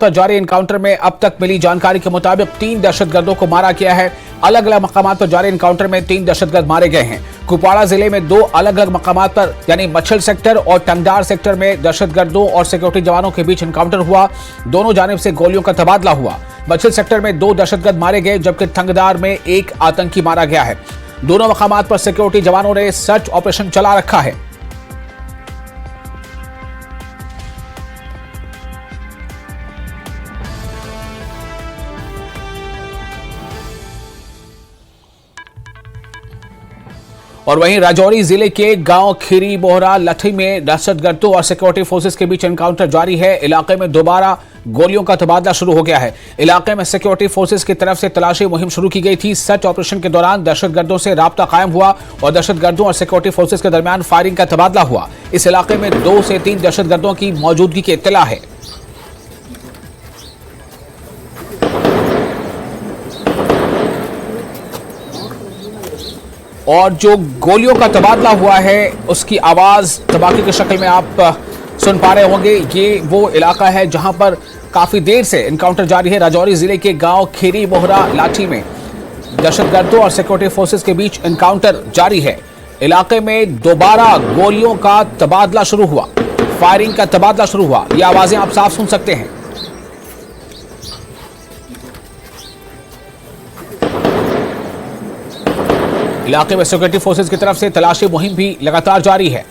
पर जारी एनकाउंटर में अब तक मिली जानकारी के मुताबिक 3 दहशतगर्दों को मारा गया है। अलग अलग मकामात पर जारी एनकाउंटर में 3 दहशतगर्द मारे गए हैं। कुपवाड़ा जिले में 2 अलग अलग मकामात पर यानी मच्छल सेक्टर और टंगडार सेक्टर में दहशतगर्दों और सिक्योरिटी जवानों के बीच एनकाउंटर हुआ। दोनों जानिब से गोलियों का तबादला हुआ। मच्छल सेक्टर में 2 दहशतगर्द मारे गए जबकि टंगडार में 1 आतंकी मारा गया है। दोनों मकामात पर सिक्योरिटी जवानों ने सर्च ऑपरेशन चला रखा है। और वहीं राजौरी जिले के गांव खीरी बोहरा लठी में दहशतगर्दों और सिक्योरिटी फोर्सेस के बीच एनकाउंटर जारी है। इलाके में दोबारा गोलियों का तबादला शुरू हो गया है। इलाके में सिक्योरिटी फोर्सेस की तरफ से तलाशी मुहिम शुरू की गई थी। सर्च ऑपरेशन के दौरान दहशतगर्दों से राब्ता कायम हुआ और दहशतगर्दों और सिक्योरिटी फोर्सेस के दरमियान फायरिंग का तबादला हुआ। इस इलाके में 2 से 3 दहशतगर्दों की मौजूदगी की इत्तला है। और जो गोलियों का तबादला हुआ है उसकी आवाज धमाके की शक्ल में आप सुन पा रहे होंगे। ये वो इलाका है जहां पर काफी देर से एनकाउंटर जारी है। राजौरी जिले के गांव खीरी बोहरा लाठी में दहशतगर्दों और सिक्योरिटी फोर्सेस के बीच एनकाउंटर जारी है। इलाके में दोबारा गोलियों का तबादला शुरू हुआ, फायरिंग का तबादला शुरू हुआ। ये आवाजें आप साफ सुन सकते हैं। इलाके में सिक्योरिटी फोर्सेस की तरफ से तलाशी मुहिम भी लगातार जारी है।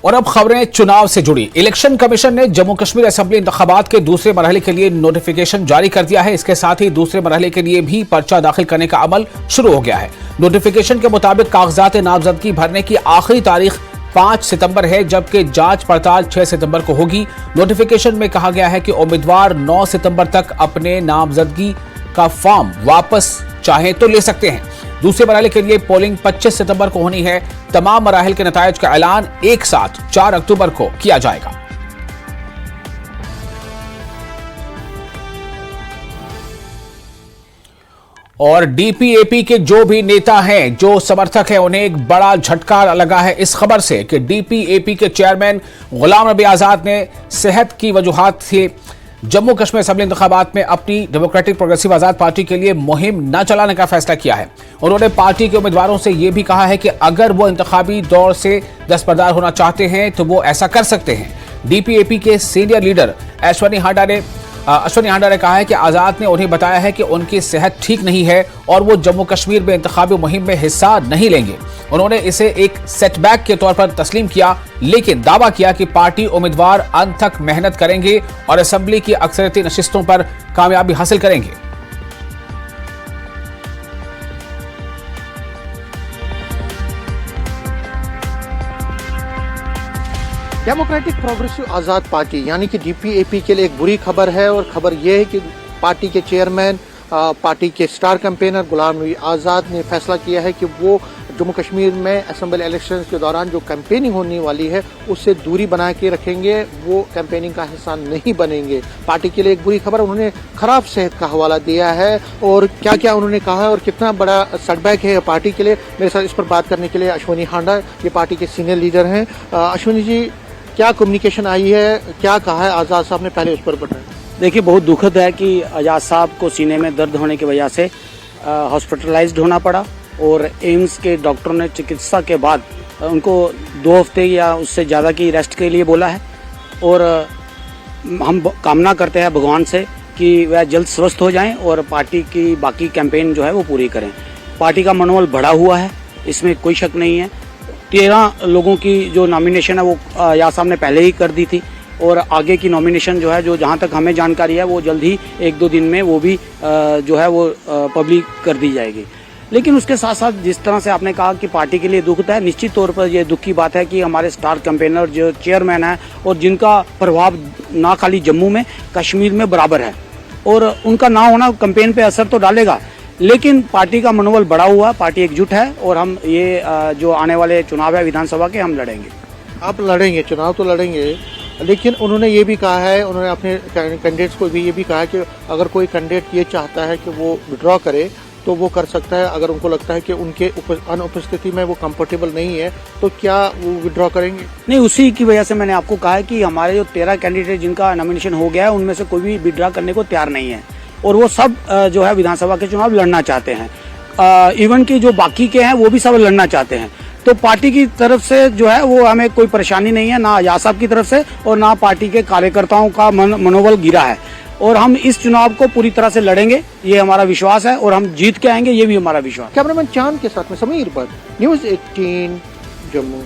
और अब खबरें चुनाव से जुड़ी। इलेक्शन कमीशन ने जम्मू कश्मीर असेंबली इंतखाबात के दूसरे मरहले के लिए नोटिफिकेशन जारी कर दिया है। इसके साथ ही दूसरे मरहले के लिए भी पर्चा दाखिल करने का अमल शुरू हो गया है। नोटिफिकेशन के मुताबिक कागजात नामजदगी भरने की आखिरी तारीख 5 सितंबर है जबकि जांच पड़ताल 6 सितंबर को होगी। नोटिफिकेशन में कहा गया है कि उम्मीदवार 9 सितंबर तक अपने नामजदगी का फॉर्म वापस चाहे तो ले सकते हैं। दूसरे मरहले के लिए पोलिंग 25 सितंबर को होनी है। तमाम मराहल के नतायज का ऐलान एक साथ 4 अक्टूबर को किया जाएगा। और डीपीएपी के जो भी नेता हैं, जो समर्थक हैं, उन्हें एक बड़ा झटका लगा है इस खबर से कि डीपीएपी के चेयरमैन गुलाम नबी आजाद ने सेहत की वजूहात से जम्मू कश्मीर असेंबली इंतखाबात में अपनी डेमोक्रेटिक प्रोग्रेसिव आजाद पार्टी के लिए मुहिम न चलाने का फैसला किया है। उन्होंने पार्टी के उम्मीदवारों से यह भी कहा है कि अगर वो इंतखाबी दौर से दस्तबरदार होना चाहते हैं तो वो ऐसा कर सकते हैं। डीपीएपी के सीनियर लीडर अश्वनी हांडा ने कहा है कि आजाद ने उन्हें बताया है कि उनकी सेहत ठीक नहीं है और वो जम्मू कश्मीर में इंतखाबी मुहिम में हिस्सा नहीं लेंगे। उन्होंने इसे एक सेटबैक के तौर पर तस्लीम किया, लेकिन दावा किया कि पार्टी उम्मीदवार अंत तक मेहनत करेंगे और असेंबली की अक्सरियती नशिस्तों पर कामयाबी हासिल करेंगे। डेमोक्रेटिक प्रोग्रेसिव आज़ाद पार्टी यानी कि डीपीएपी के लिए एक बुरी खबर है। और खबर यह है कि पार्टी के चेयरमैन, पार्टी के स्टार कैंपेनर गुलाम नबी आज़ाद ने फैसला किया है कि वो जम्मू कश्मीर में असेंबली इलेक्शंस के दौरान जो कैंपेनिंग होने वाली है उससे दूरी बना के रखेंगे, वो कैंपेनिंग का हिस्सा नहीं बनेंगे। पार्टी के लिए एक बुरी खबर। उन्होंने खराब सेहत का हवाला दिया है और क्या क्या उन्होंने कहा है और कितना बड़ा सेटबैक है पार्टी के लिए। मेरे साथ इस पर बात करने के लिए अश्वनी हांडा, ये पार्टी के सीनियर लीडर हैं। अश्वनी जी, क्या कम्युनिकेशन आई है, क्या कहा है आज़ाद साहब ने, पहले उस पर बताएं। देखिए, बहुत दुखद है कि आज़ाद साहब को सीने में दर्द होने की वजह से हॉस्पिटलाइज्ड होना पड़ा और एम्स के डॉक्टरों ने चिकित्सा के बाद उनको 2 हफ्ते या उससे ज़्यादा की रेस्ट के लिए बोला है। और हम कामना करते हैं भगवान से कि वह जल्द स्वस्थ हो जाएं और पार्टी की बाकी कैंपेन जो है वो पूरी करें। पार्टी का मनोबल बढ़ा हुआ है, इसमें कोई शक नहीं है। 13 लोगों की जो नॉमिनेशन है वो आज़ाद साहब ने पहले ही कर दी थी और आगे की नॉमिनेशन जो है, जो जहां तक हमें जानकारी है, वो जल्द ही 1-2 दिन में वो भी जो है वो पब्लिक कर दी जाएगी। लेकिन उसके साथ साथ जिस तरह से आपने कहा कि पार्टी के लिए दुखद है, निश्चित तौर पर यह दुख की बात है कि हमारे स्टार कैंपेनर जो चेयरमैन है और जिनका प्रभाव ना खाली जम्मू में, कश्मीर में बराबर है, और उनका ना होना कैंपेन पे असर तो डालेगा, लेकिन पार्टी का मनोबल बढ़ा हुआ, पार्टी एकजुट है और हम ये जो आने वाले चुनाव है विधानसभा के, हम लड़ेंगे। आप लड़ेंगे, चुनाव तो लड़ेंगे। लेकिन उन्होंने ये भी कहा है, उन्होंने अपने कैंडिडेट्स को भी ये भी कहा है कि अगर कोई कैंडिडेट ये चाहता है कि वो विड्रॉ करे तो वो कर सकता है। अगर उनको लगता है कि उनके अनुपस्थिति में वो कंफर्टेबल नहीं है तो क्या वो विड्रॉ करेंगे? नहीं, उसी की वजह से मैंने आपको कहा है कि हमारे जो 13 कैंडिडेट जिनका नॉमिनेशन हो गया है उनमें से कोई भी विड्रॉ करने को तैयार नहीं है और वो सब जो है विधानसभा के चुनाव लड़ना चाहते हैं। इवन की जो बाकी के हैं वो भी सब लड़ना चाहते हैं। तो पार्टी की तरफ से जो है वो हमें कोई परेशानी नहीं है, ना आजाद साहब की तरफ से और ना पार्टी के कार्यकर्ताओं का मनोबल गिरा है और हम इस चुनाव को पूरी तरह से लड़ेंगे, ये हमारा विश्वास है और हम जीत के आएंगे, ये भी हमारा विश्वास है। कैमरामैन चांद के साथ में समीर भट्ट, न्यूज़ 18 जम्मू।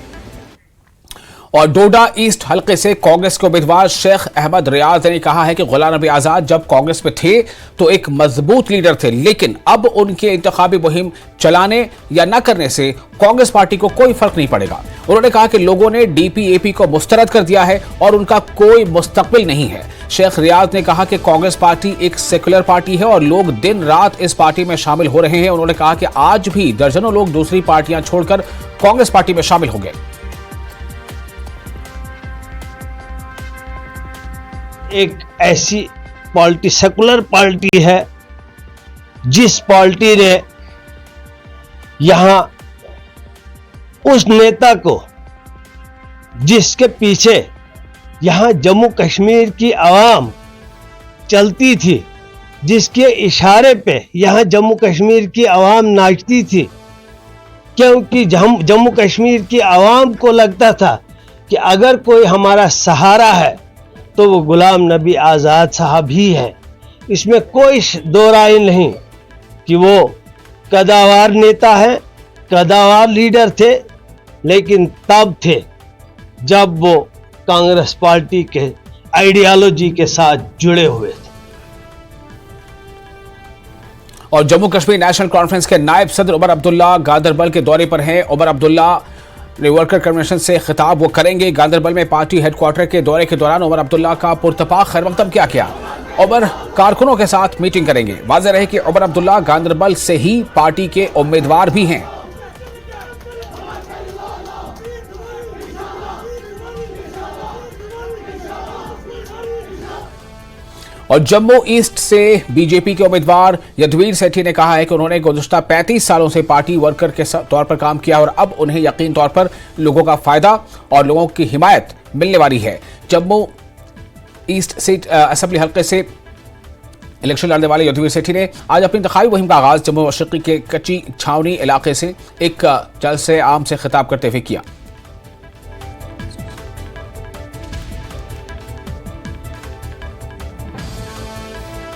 और डोडा ईस्ट हलके से कांग्रेस के उम्मीदवार शेख अहमद रियाज ने कहा है कि गुलाम नबी आजाद जब कांग्रेस में थे तो एक मजबूत लीडर थे, लेकिन अब उनके इंतखाबी मुहिम चलाने या न करने से कांग्रेस पार्टी को कोई फर्क नहीं पड़ेगा। उन्होंने कहा कि लोगों ने डीपीएपी को मुस्तरद कर दिया है और उनका कोई मुस्तकबिल नहीं है। शेख रियाज ने कहा कि कांग्रेस पार्टी एक सेकुलर पार्टी है और लोग दिन रात इस पार्टी में शामिल हो रहे हैं। उन्होंने कहा कि आज भी दर्जनों लोग दूसरी पार्टियां छोड़कर कांग्रेस पार्टी में शामिल हो गए। एक ऐसी पार्टी, सेकुलर पार्टी है जिस पार्टी ने यहां उस नेता को जिसके पीछे यहां जम्मू कश्मीर की आवाम चलती थी, जिसके इशारे पे यहां जम्मू कश्मीर की आवाम नाचती थी, क्योंकि जम्मू कश्मीर की आवाम को लगता था कि अगर कोई हमारा सहारा है तो वो गुलाम नबी आज़ाद साहब ही है। इसमें कोई दो राय नहीं कि वो कदावार नेता हैं, कदावार लीडर थे, लेकिन तब थे जब वो कांग्रेस पार्टी के आइडियोलॉजी के साथ जुड़े हुए थे। और जम्मू कश्मीर नेशनल कॉन्फ्रेंस के नायब सदर उमर अब्दुल्ला गांदरबल के दौरे पर हैं। उमर अब्दुल्ला ने वर्कर कन्वेंशन से खिताब वो करेंगे। गांदरबल में पार्टी हेडक्वार्टर के दौरे के दौरान उमर अब्दुल्ला का पुरतपाक खैरमकदम किया। उमर कारकुनों के साथ मीटिंग करेंगे। वाज़ेह रहे कि उमर अब्दुल्ला गांदरबल से ही पार्टी के उम्मीदवार भी हैं। और जम्मू ईस्ट से बीजेपी के उम्मीदवार यदुवीर सेठी ने कहा है कि उन्होंने गुज़श्ता 35 सालों से पार्टी वर्कर के तौर पर काम किया और अब उन्हें यकीन तौर पर लोगों का फायदा और लोगों की हिमायत मिलने वाली है। जम्मू ईस्ट सीट असेंबली हल्के से इलेक्शन लड़ने वाले यदुवीर सेठी ने आज अपनी इंतखाबी मुहिम का आगाज जम्मू मशरिकी के कच्ची छावनी इलाके से एक जलसे आम से खिताब करते हुए किया।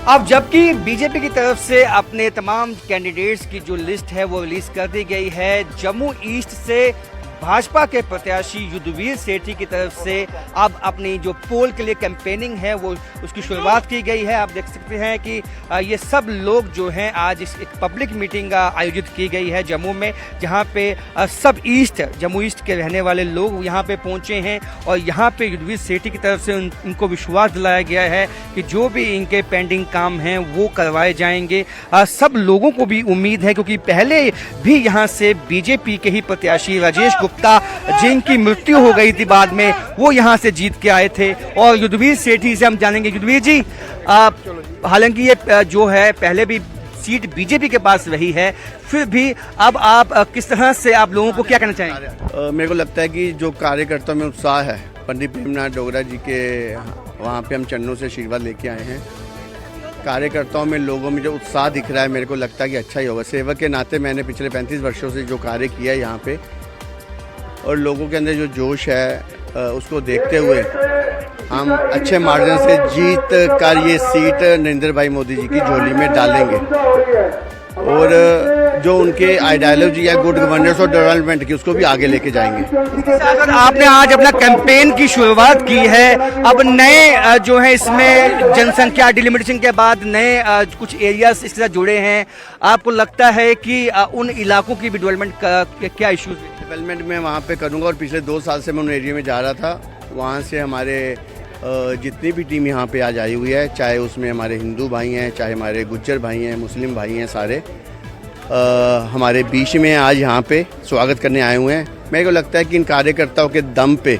अब जबकि बीजेपी की तरफ से अपने तमाम कैंडिडेट्स की जो लिस्ट है वो रिलीज कर दी गई है, जम्मू ईस्ट से भाजपा के प्रत्याशी यदुवीर सेठी की तरफ से अब अपनी जो पोल के लिए कैंपेनिंग है वो उसकी शुरुआत की गई है। आप देख सकते हैं कि ये सब लोग जो हैं आज इस एक पब्लिक मीटिंग आयोजित की गई है जम्मू में, जहां पे सब जम्मू ईस्ट के रहने वाले लोग यहां पे पहुंचे हैं और यहां पे यदुवीर सेठी की तरफ से उनको विश्वास दिलाया गया है कि जो भी इनके पेंडिंग काम हैं वो करवाए जाएंगे। सब लोगों को भी उम्मीद है, क्योंकि पहले भी यहाँ से बीजेपी के ही प्रत्याशी राजेश गुप्ता जिनकी मृत्यु हो गई थी बाद में, वो यहाँ से जीत के आए थे। और यदुवीर सेठी से हम जानेंगे। यदुवीर जी, हालांकि ये जो है पहले भी सीट बीजेपी के पास रही है, फिर भी अब आप किस तरह से आप लोगों को क्या कहना चाहेंगे? मेरे को लगता है कि जो कार्यकर्ताओं में उत्साह है, पंडित प्रेमनाथ डोगरा जी के वहाँ पे हम चन्नों से आशीर्वाद लेके आए हैं। कार्यकर्ताओं में, लोगों में जो उत्साह दिख रहा है, मेरे को लगता है कि अच्छा ही होगा। सेवक के नाते मैंने पिछले 35 वर्षों से जो कार्य किया है यहाँ पे, और लोगों के अंदर जो जोश है उसको देखते हुए हम अच्छे मार्जिन से जीत कर ये सीट नरेंद्र भाई मोदी जी की झोली में डालेंगे और जो उनके आइडियोलॉजी है गुड गवर्नेंस और डेवलपमेंट की, उसको भी आगे लेके जाएंगे। अगर आपने आज अपना कैंपेन की शुरुआत की है, अब नए जो है इसमें जनसंख्या डिलिमिटेशन के बाद नए कुछ एरियाज इसके साथ जुड़े हैं, आपको लगता है कि उन इलाकों की भी डेवलपमेंट क्या इश्यूज है? डेवलपमेंट में वहाँ पे करूँगा और पिछले 2 साल से मैं उन एरिया में जा रहा था। वहाँ से हमारे जितनी भी टीम यहाँ पे आज आई हुई है, चाहे उसमें हमारे हिंदू भाई हैं, चाहे हमारे गुज्जर भाई हैं, मुस्लिम भाई हैं, सारे हमारे बीच में आज यहाँ पे स्वागत करने आए हुए हैं। मेरे को लगता है कि इन कार्यकर्ताओं के दम पे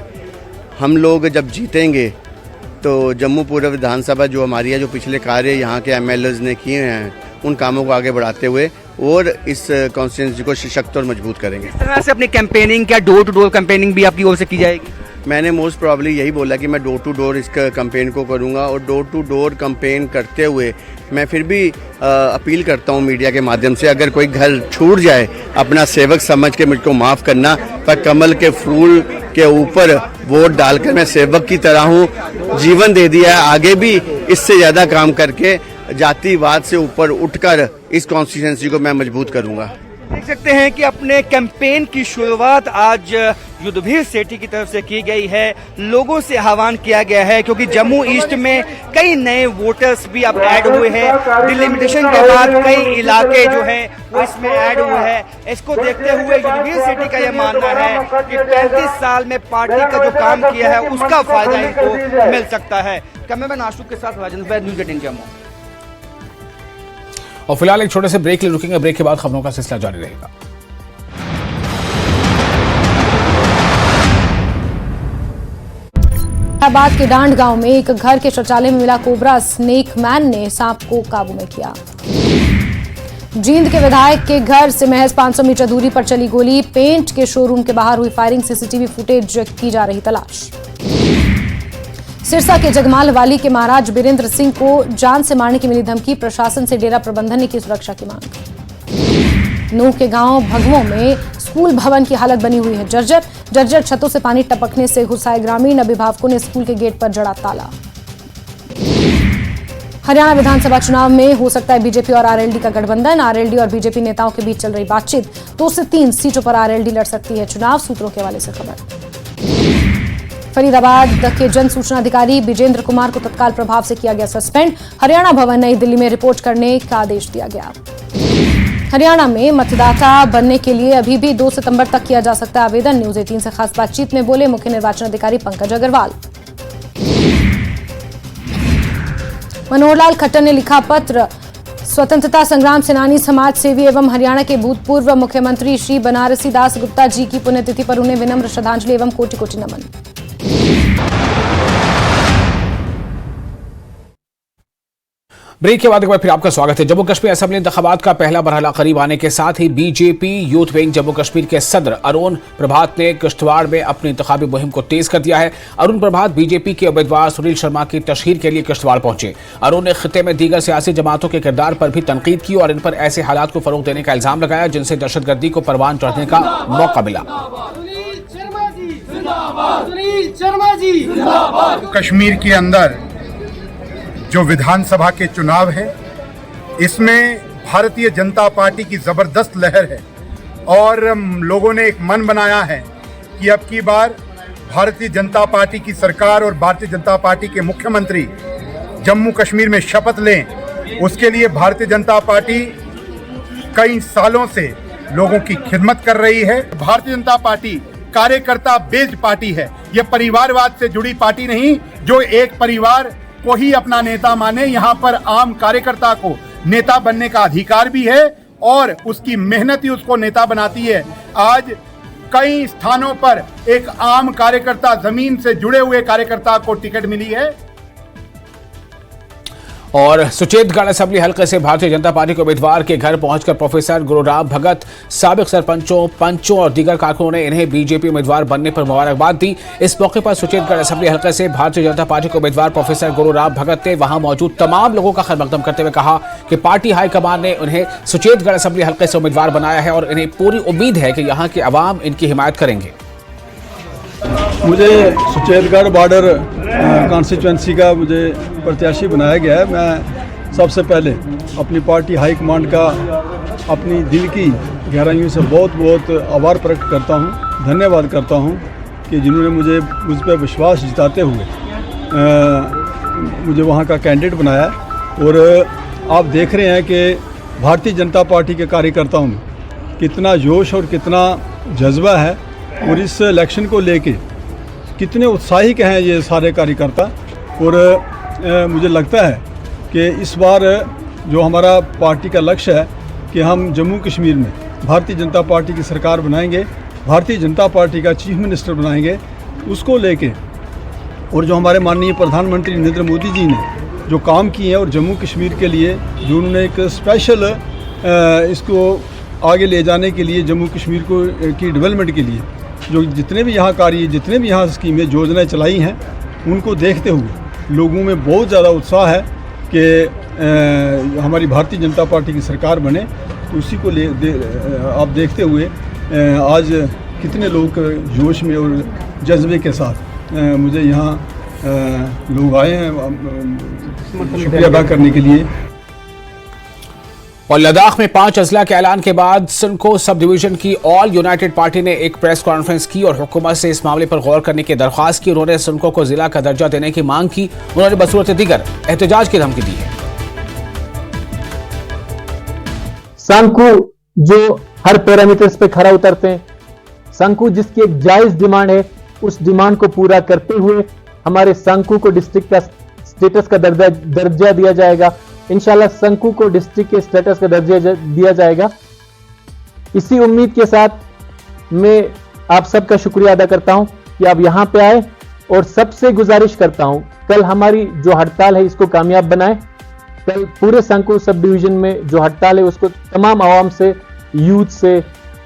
हम लोग जब जीतेंगे तो जम्मू पूर्व विधानसभा जो हमारी है, जो पिछले कार्य यहाँ के MLAs ने किए हैं, उन कामों को आगे बढ़ाते हुए और इस कॉन्स्टिट्यूंसी को सशक्त और मजबूत करेंगे। इस तरह से अपनी कैंपेनिंग, क्या डोर टू डोर कैंपेनिंग भी आपकी ओर से की जाएगी? मैंने मोस्ट प्रॉब्ली यही बोला कि मैं डोर टू डोर इस कैंपेन को करूंगा और डोर टू डोर कैंपेन करते हुए मैं फिर भी अपील करता हूं मीडिया के माध्यम से, अगर कोई घर छूट जाए अपना सेवक समझ के मुझको माफ़ करना, पर कमल के फूल के ऊपर वोट डालकर मैं सेवक की तरह हूं, जीवन दे दिया है। आगे भी इससे ज़्यादा काम करके जातिवाद से ऊपर उठकर इस कॉन्स्टिट्यूंसी को मैं मजबूत करूंगा। देख सकते हैं कि अपने कैंपेन की शुरुआत आज युद्धवीर सेठी की तरफ से की गई है। लोगों से आह्वान किया गया है क्योंकि जम्मू ईस्ट में कई नए वोटर्स भी अब ऐड हुए हैं। डिलिमिटेशन के बाद कई इलाके जो हैं वो इसमें ऐड हुए हैं। इसको देखते हुए युद्धवीर सेठी का यह मानना है कि 35 साल में पार्टी का जो काम किया है उसका फायदा इनको मिल सकता है। कैमरामैन आशुक के साथ राजेंद्र, न्यूज़ 18 जम्मू। और फिलहाल एक छोटे से ब्रेक के लिए रुकेंगे। ब्रेक के बाद खबरों का सिलसिला जारी रहेगा। हैदराबाद के डांड गांव में एक घर के शौचालय में मिला कोबरा स्नेक मैन ने सांप को काबू में किया। जींद के विधायक के घर से महज 500 मीटर दूरी पर चली गोली। पेंट के शोरूम के बाहर हुई फायरिंग। सीसीटीवी फुटेज की जा रही तलाश। सिरसा के जगमाल वाली के महाराज बीरेंद्र सिंह को जान से मारने की मिली धमकी। प्रशासन से डेरा प्रबंधन ने की सुरक्षा की मांग। नूह के गांव भगवों में स्कूल भवन की हालत बनी हुई है जर्जर छतों से पानी टपकने से गुस्साए ग्रामीण। अभिभावकों ने स्कूल के गेट पर जड़ा ताला। हरियाणा विधानसभा चुनाव में हो सकता है बीजेपी और आरएलडी का गठबंधन। आरएलडी और बीजेपी नेताओं के बीच चल रही बातचीत। 2 से 3 सीटों पर आरएलडी लड़ सकती है चुनाव, सूत्रों के हवाले से खबर। फरीदाबाद के जन सूचना अधिकारी विजेंद्र कुमार को तत्काल प्रभाव से किया गया सस्पेंड। हरियाणा भवन नई दिल्ली में रिपोर्ट करने का आदेश दिया गया। हरियाणा में मतदाता बनने के लिए अभी भी 2 सितंबर तक किया जा सकता है आवेदन। न्यूज़ 18 से खास बातचीत में बोले मुख्य निर्वाचन अधिकारी पंकज अग्रवाल। मनोहर लाल खट्टर ने लिखा पत्र। स्वतंत्रता संग्राम सेनानी, समाज सेवी एवं हरियाणा के भूतपूर्व मुख्यमंत्री श्री बनारसी दास गुप्ता जी की पुण्यतिथि पर उन्हें विनम्र श्रद्धांजलि एवं कोटि कोटि नमन। ब्रेक के बाद एक बार फिर आपका स्वागत है। जम्मू कश्मीर असेंबली इंतखाबात का पहला मरहला करीब आने के साथ ही BJP youth wing Jammu Kashmir के सदर अरुण प्रभात ने किश्तवाड़ में अपनी इंतखाबी मुहिम को तेज कर दिया है। अरुण प्रभात बीजेपी के उम्मीदवार सुनील शर्मा की तशहीर के लिए किश्तवाड़ पहुंचे। अरुण ने खित्ते में दीगर सियासी जमातों के किरदार पर भी तनकीद की और इन पर ऐसे हालात को फरोग देने का इल्जाम लगाया जिनसे दहशतगर्दी को परवान चढ़ने का मौका मिला। कश्मीर के अंदर जो विधानसभा के चुनाव है, इसमें भारतीय जनता पार्टी की जबरदस्त लहर है और लोगों ने एक मन बनाया है कि अब की बार भारतीय जनता पार्टी की सरकार और भारतीय जनता पार्टी के मुख्यमंत्री जम्मू कश्मीर में शपथ लें। उसके लिए भारतीय जनता पार्टी कई सालों से लोगों की खिदमत कर रही है। भारतीय जनता पार्टी कार्यकर्ता बेस्ड पार्टी है। यह परिवारवाद से जुड़ी पार्टी नहीं जो एक परिवार को ही अपना नेता माने। यहाँ पर आम कार्यकर्ता को नेता बनने का अधिकार भी है और उसकी मेहनत ही उसको नेता बनाती है। आज कई स्थानों पर एक आम कार्यकर्ता, जमीन से जुड़े हुए कार्यकर्ता को टिकट मिली है। और सुचेतगढ़ असेंबली हलके से भारतीय जनता पार्टी के उम्मीदवार के घर पहुंचकर प्रोफेसर गुरुराम भगत, साबिक सरपंचों, पंचों और दीगर कारकुनों ने इन्हें बीजेपी उम्मीदवार बनने पर मुबारकबाद दी। इस मौके पर सुचेतगढ़ असेंबली हलके से भारतीय जनता पार्टी के उम्मीदवार प्रोफेसर गुरुराम भगत ने वहां मौजूद तमाम लोगों का खैर मकदम करते हुए कहा कि पार्टी हाईकमान ने उन्हें सुचेतगढ़ असेंबली हलके से उम्मीदवार बनाया है और इन्हें पूरी उम्मीद है कि यहाँ के अवाम इनकी हिमायत करेंगे। मुझे सुचेतगढ़ बॉर्डर कॉन्स्टिट्यूंसी का मुझे प्रत्याशी बनाया गया है। मैं सबसे पहले अपनी पार्टी हाईकमांड का अपनी दिल की गहराइयों से बहुत बहुत आभार प्रकट करता हूं, धन्यवाद करता हूं कि जिन्होंने मुझ पर विश्वास जताते हुए मुझे वहां का कैंडिडेट बनाया। और आप देख रहे हैं कि भारतीय जनता पार्टी के कार्यकर्ताओं में कितना जोश और कितना जज्बा है और इस इलेक्शन को लेके कितने उत्साहित हैं ये सारे कार्यकर्ता। और मुझे लगता है कि इस बार जो हमारा पार्टी का लक्ष्य है कि हम जम्मू कश्मीर में भारतीय जनता पार्टी की सरकार बनाएंगे, भारतीय जनता पार्टी का चीफ मिनिस्टर बनाएंगे, उसको लेके और जो हमारे माननीय प्रधानमंत्री नरेंद्र मोदी जी ने जो काम किए हैं और जम्मू कश्मीर के लिए जो उन्होंने एक स्पेशल इसको आगे ले जाने के लिए जम्मू कश्मीर को की डेवलपमेंट के लिए जो जितने भी यहाँ कार्य जितने भी यहाँ स्कीमें योजनाएं चलाई हैं उनको देखते हुए लोगों में बहुत ज़्यादा उत्साह है कि हमारी भारतीय जनता पार्टी की सरकार बने। तो उसी को आप देखते हुए आज कितने लोग जोश में और जज्बे के साथ मुझे यहाँ लोग आए हैं शुक्रिया अदा करने के लिए। और लद्दाख में 5 अजला के ऐलान के बाद सुनको सब डिवीजन की ऑल यूनाइटेड पार्टी ने एक प्रेस कॉन्फ्रेंस की और हुकूमत से इस मामले पर गौर करने की दरख्वास्त की। उन्होंने सुनको को जिला का दर्जा देने की मांग की। उन्होंने बसूरत दीगर एहतजाज की धमकी दी है। संकु जो हर पैरामीटर्स पे खरा उतरते हैं, संकु जिसकी एक जायज डिमांड है, उस डिमांड को पूरा करते हुए हमारे संकु को डिस्ट्रिक्ट का स्टेटस का दर्जा दिया जाएगा। इंशाल्लाह संकु को डिस्ट्रिक्ट के स्टेटस का दर्जा दिया जाएगा। इसी उम्मीद के साथ मैं आप सबका शुक्रिया अदा करता हूं कि आप यहां पे आए और सबसे गुजारिश करता हूं कल हमारी जो हड़ताल है इसको कामयाब बनाएं। कल पूरे संकु सब डिवीजन में जो हड़ताल है उसको तमाम आवाम से, यूथ से,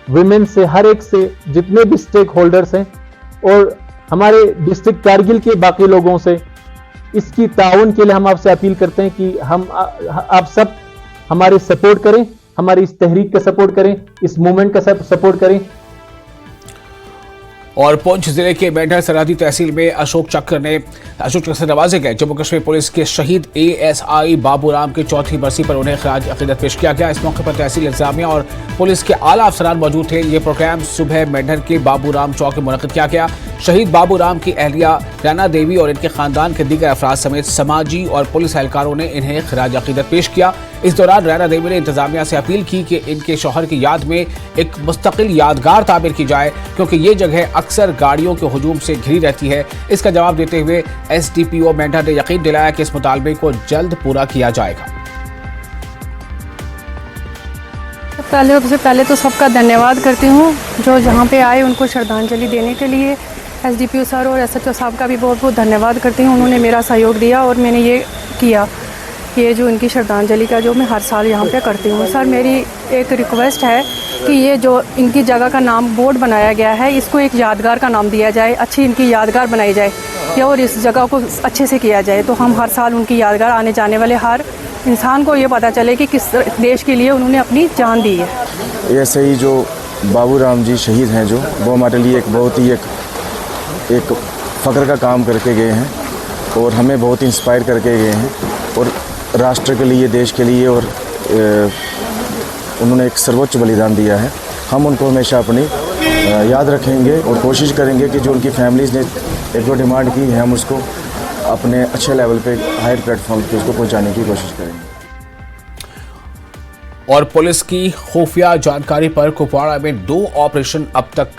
विमेन से, हर एक से, जितने भी स्टेक होल्डर्स हैं और हमारे डिस्ट्रिक्ट कारगिल के बाकी लोगों से इसकी ताउन के लिए हम आपसे अपील करते हैं कि आप सब हमारी सपोर्ट करें, हमारी इस तहरीक का सपोर्ट करें, इस मूवमेंट का सपोर्ट करें। और पुंछ जिले के मेंढर सरहदी तहसील में अशोक चक्र से नवाजे गए। जम्मू कश्मीर पुलिस के शहीद ASI बाबूराम की 4थी बरसी पर उन्हें खराज अकीदत पेश किया गया। इस मौके पर तहसील इंतजामिया और पुलिस के आला अफसरान मौजूद थे। ये प्रोग्राम सुबह मेंढर के बाबूराम चौक में मुनक्किद किया गया। शहीद बाबूराम की अहलिया रैना देवी और इनके खानदान के दीगर अफराद समेत समाजी और पुलिस एहलकारों ने इन्हें खराज अकीदत पेश किया। इस दौरान रैना देवी ने इंतजामिया से अपील की कि इनके शौहर की याद में एक मुस्तकिल यादगार तामीर की जाए, क्योंकि ये जगह अक्सर गाड़ियों के हुजूम से घिरी रहती है। इसका जवाब देते हुए SDPO मेंढर ने यकीन दिलाया कि इस मुतालबे को जल्द पूरा किया जाएगा। सबसे पहले तो सबका धन्यवाद करती हूँ जो जहाँ पे आए उनको श्रद्धांजलि देने के लिए। SDPO सर और SHO साहब का भी बहुत बहुत धन्यवाद करती हूँ। उन्होंने मेरा सहयोग दिया और मैंने ये किया, ये जो इनकी श्रद्धांजलि का जो मैं हर साल यहाँ पे करती हूँ। सर मेरी एक रिक्वेस्ट है कि ये जो इनकी जगह का नाम बोर्ड बनाया गया है इसको एक यादगार का नाम दिया जाए, अच्छी इनकी यादगार बनाई जाए और इस जगह को अच्छे से किया जाए, तो हम हर साल उनकी यादगार आने जाने वाले हर इंसान को ये पता चले कि किस देश के लिए उन्होंने अपनी जान दी है। ऐसे ही जो बाबूराम जी शहीद हैं जो वो हमारे लिए एक बहुत ही एक फ़ख्र का काम करके गए हैं और हमें बहुत इंस्पायर करके गए हैं और राष्ट्र के लिए, देश के लिए, और उन्होंने एक सर्वोच्च बलिदान दिया है। हम उनको हमेशा अपनी याद रखेंगे और कोशिश करेंगे कि जो उनकी फैमिलीज़ ने एक दो डिमांड की है हम उसको अपने अच्छे लेवल पे, हायर प्लेटफॉर्म पे उसको पहुंचाने की कोशिश करेंगे। और पुलिस की खुफिया जानकारी पर कुपवाड़ा में 2 ऑपरेशन अब तक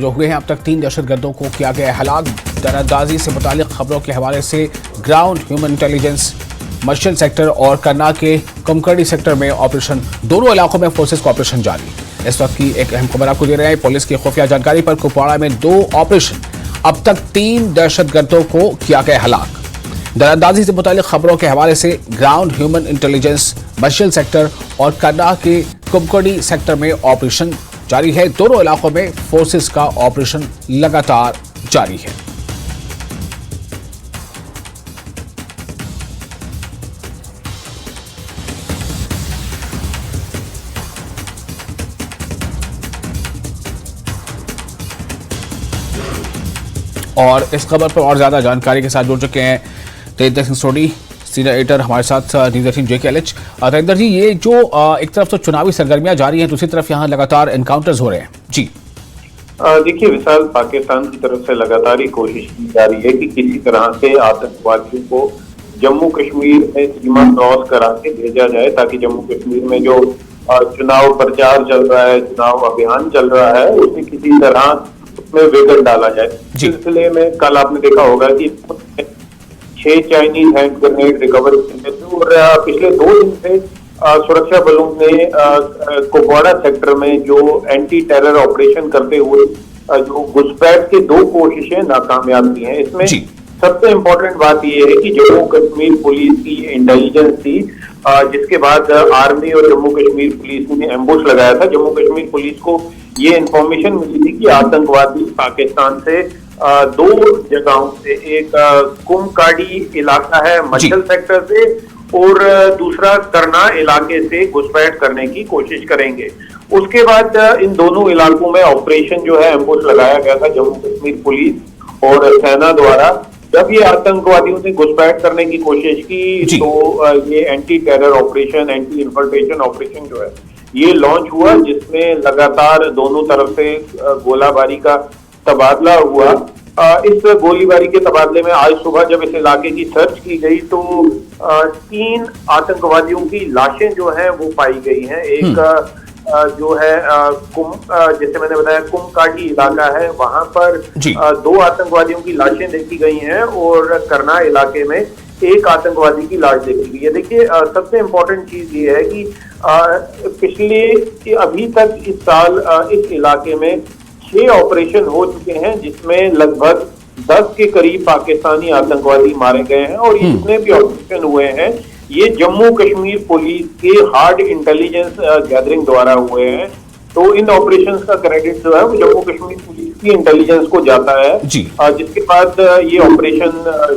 जो हुए हैं। अब तक 3 दहशतगर्दों को किया गया हलाक। दरअंदाजी से मुतालिक खबरों के हवाले से ground human intelligence merchant sector और करना के कुमकड़ी सेक्टर में ऑपरेशन, दोनों इलाकों में फोर्सेस का ऑपरेशन जारी। इस वक्त की एक अहम खबर आपको दे रहे हैं। पुलिस की खुफिया जानकारी पर कुपवाड़ा में 2 ऑपरेशन, अब तक 3 दहशतगर्दों को किया गया हलाक। दरअंदाजी से मुतालिक खबरों के हवाले से ground human intelligence merchant sector और करना के कुमकड़ी सेक्टर में ऑपरेशन जारी है। दोनों इलाकों में फोर्सेस का ऑपरेशन लगातार जारी है। और इस खबर पर और ज्यादा जानकारी के साथ जुड़ चुके हैं तेजिंदर सिंह सोडी, सीनियर एडिटर हमारे साथ न्यूज़ 18 JKLH। तेजिंदर जी, ये जो एक तरफ तो चुनावी सरगर्मियां जारी हैं, दूसरी तरफ यहाँ लगातार एनकाउंटर्स हो रहे हैं जी। देखिए विशाल, पाकिस्तान की तरफ से लगातार ही कोशिश की जा रही है कि किसी तरह से आतंकवादियों को जम्मू कश्मीर में सीमा क्रॉस करा के भेजा जाए, ताकि जम्मू कश्मीर में जो चुनाव प्रचार चल रहा है, चुनाव अभियान चल रहा है, उसमें किसी तरह उसमें विघन डाला जाए। सिलसिले में कल आपने देखा होगा कि 6 चाइनीज हैंड ग्रेनेड रिकवर किए थे और पिछले 2 दिन से सुरक्षा बलों ने कुपवाड़ा सेक्टर में जो एंटी टेरर ऑपरेशन करते हुए जो घुसपैठ की 2 कोशिशें नाकामयाब की हैं। इसमें सबसे इम्पोर्टेंट बात यह है कि जम्मू कश्मीर पुलिस की इंटेलिजेंस थी, जिसके बाद आर्मी और जम्मू कश्मीर पुलिस ने एम्बुश लगाया था। जम्मू कश्मीर पुलिस को ये इंफॉर्मेशन मिली थी कि आतंकवादी पाकिस्तान से दो जगहों से, एक कुमकाड़ी इलाका है मंडल सेक्टर से और दूसरा करना इलाके से घुसपैठ करने की कोशिश करेंगे। उसके बाद इन दोनों इलाकों में ऑपरेशन जो है एम्बुश लगाया गया था जम्मू कश्मीर पुलिस और सेना द्वारा। जब ये आतंकवादियों ने घुसपैठ करने की कोशिश की तो ये anti terror operation, anti infiltration operation जो है ये लॉन्च हुआ, जिसमें लगातार दोनों तरफ से गोलाबारी का तबादला हुआ। इस गोलीबारी के तबादले में आज सुबह जब इस इलाके की सर्च की गई तो 3 आतंकवादियों की लाशें जो हैं वो पाई गई हैं। एक जो है जैसे मैंने बताया कुमकाड़ी इलाका है, वहां पर 2 आतंकवादियों की लाशें देखी गई हैं और करना इलाके में एक आतंकवादी की लाश देखी गई है। देखिए सबसे इम्पोर्टेंट चीज ये है कि अभी तक इस साल इस इलाके में 6 ऑपरेशन हो चुके हैं, जिसमें लगभग 10 के करीब पाकिस्तानी आतंकवादी मारे गए हैं और ये जितने भी ऑपरेशन हुए हैं ये जम्मू कश्मीर पुलिस के हार्ड इंटेलिजेंस गैदरिंग द्वारा हुए हैं। तो इन ऑपरेशंस का क्रेडिट जो है वो जम्मू कश्मीर पुलिस की इंटेलिजेंस को जाता है, जिसके बाद ये ऑपरेशन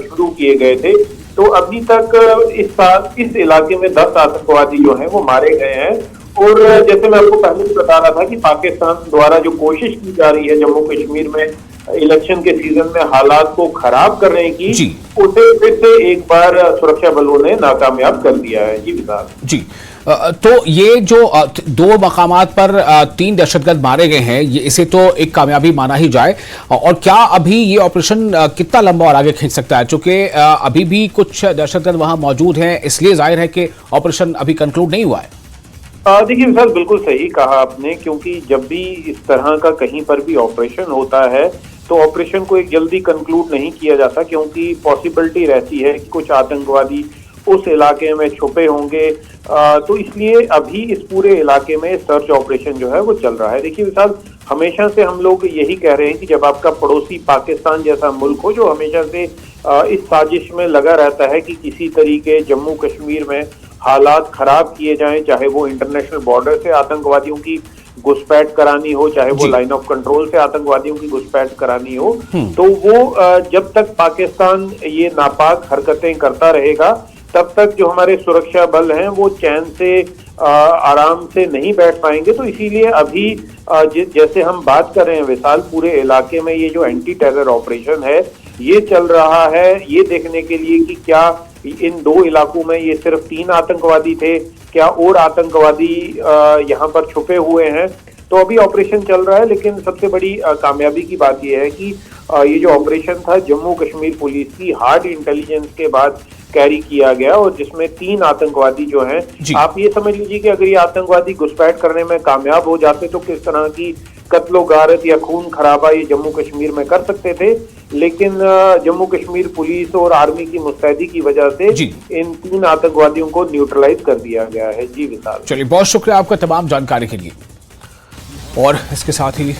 शुरू किए गए थे। तो अभी तक इस इलाके में 10 आतंकवादी जो हैं वो मारे गए हैं। और जैसे मैं आपको पहले भी बता रहा था कि पाकिस्तान द्वारा जो कोशिश की जा रही है जम्मू कश्मीर में इलेक्शन के सीजन में हालात को खराब करने की, उसे फिर से एक बार सुरक्षा बलों ने नाकामयाब कर दिया है। जी विशाल जी, तो ये जो 2 मकामात पर 3 दहशतगर्द मारे गए हैं, ये इसे तो एक कामयाबी माना ही जाए। और क्या अभी ये ऑपरेशन कितना लंबा और आगे खींच सकता है? चूंकि अभी भी कुछ दहशतगर्द वहां मौजूद हैं, इसलिए जाहिर है कि ऑपरेशन अभी कंक्लूड नहीं हुआ है। देखिए विशाल, बिल्कुल सही कहा आपने, क्योंकि जब भी इस तरह का कहीं पर भी ऑपरेशन होता है तो ऑपरेशन को एक जल्दी कंक्लूड नहीं किया जाता, क्योंकि पॉसिबिलिटी रहती है कि कुछ आतंकवादी उस इलाके में छुपे होंगे। तो इसलिए अभी इस पूरे इलाके में सर्च ऑपरेशन जो है वो चल रहा है। देखिए विशाल, हमेशा से हम लोग यही कह रहे हैं कि जब आपका पड़ोसी पाकिस्तान जैसा मुल्क हो जो हमेशा से इस साजिश में लगा रहता है कि किसी तरीके जम्मू कश्मीर में हालात खराब किए जाएं, चाहे वो इंटरनेशनल बॉर्डर से आतंकवादियों की घुसपैठ करानी हो, चाहे वो लाइन ऑफ कंट्रोल से आतंकवादियों की घुसपैठ करानी हो, तो वो जब तक पाकिस्तान ये नापाक हरकतें करता रहेगा तब तक जो हमारे सुरक्षा बल हैं वो चैन से आराम से नहीं बैठ पाएंगे। तो इसीलिए अभी जैसे हम बात कर रहे हैं विशाल, पूरे इलाके में ये जो एंटी टेरर ऑपरेशन है ये चल रहा है, ये देखने के लिए कि क्या इन 2 इलाकों में ये सिर्फ 3 आतंकवादी थे, क्या और आतंकवादी यहाँ पर छुपे हुए हैं। तो अभी ऑपरेशन चल रहा है, लेकिन सबसे बड़ी कामयाबी की बात यह है कि ये जो ऑपरेशन था जम्मू कश्मीर पुलिस की हार्ड इंटेलिजेंस के बाद कैरी किया गया और जिसमें 3 आतंकवादी जो हैं, आप ये समझ लीजिए कि अगर ये आतंकवादी घुसपैठ करने में कामयाब हो जाते तो किस तरह की कत्लो गारत या खून खराबा ये जम्मू कश्मीर में कर सकते थे। लेकिन जम्मू कश्मीर पुलिस और आर्मी की मुस्तैदी की वजह से इन 3 आतंकवादियों को न्यूट्रलाइज कर दिया गया है। जी विशाल, चलिए बहुत शुक्रिया आपका तमाम जानकारी के लिए। और इसके साथ ही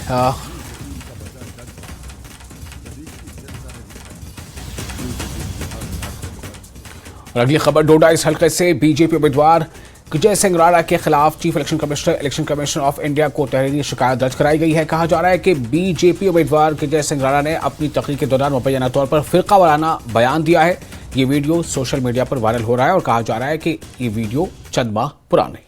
और अगली खबर डोडा इस हल्के से बीजेपी उम्मीदवार विजय सिंह राणा के खिलाफ chief election commissioner of India को तहरीरी शिकायत दर्ज कराई गई है। कहा जा रहा है कि बीजेपी उम्मीदवार विजय सिंह राणा ने अपनी तकरीर के दौरान मुबैना तौर पर फिरका वाराना बयान दिया है। ये वीडियो सोशल मीडिया पर वायरल हो रहा है और कहा जा रहा है कि ये वीडियो चंद माह पुराना है।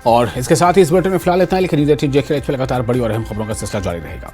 और इसके साथ ही इस बुलेटिन में फिलहाल इतना ही, लेकिन लगातार बड़ी और अहम खबरों का सिलसिला जारी रहेगा।